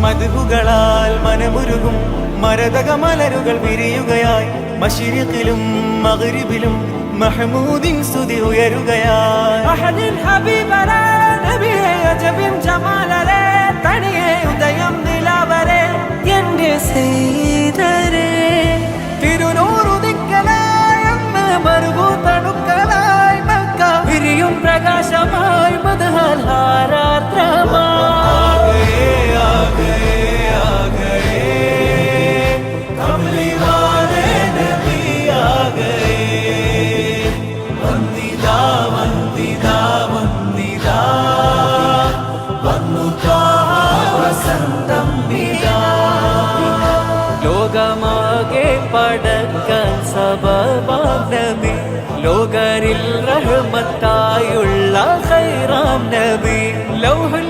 മദ്ഹുകളാൽ മനമുരുകും മരതക മലരുകൾ വിരിയുകയായി മശ്രിഖിലും മഗ്രിബിലും മഹ്മൂദിൻ സ്തുതി ഉയരുകയായി അഹദിൻ ഹബീബരേ നബിയേ അജബിൻ ജമാലരേ തനിയേ ഉദയം നിലാവരേ എന്റെ സീതരേ തിരുനൂറുദിക്കലായി അന്ന് മറുകൂത്തണുക്കളായി മക്ക വിരിയും പ്രകാശമായി മദ്ഹൽ ഹാരാർദ്രമായി ലോകമാകെ പടക്കാൻ സബബാം നബി ലോകരിൽ റഹ്മത്തായുള്ള ഖൈറാം നബി ലൗഹുൽ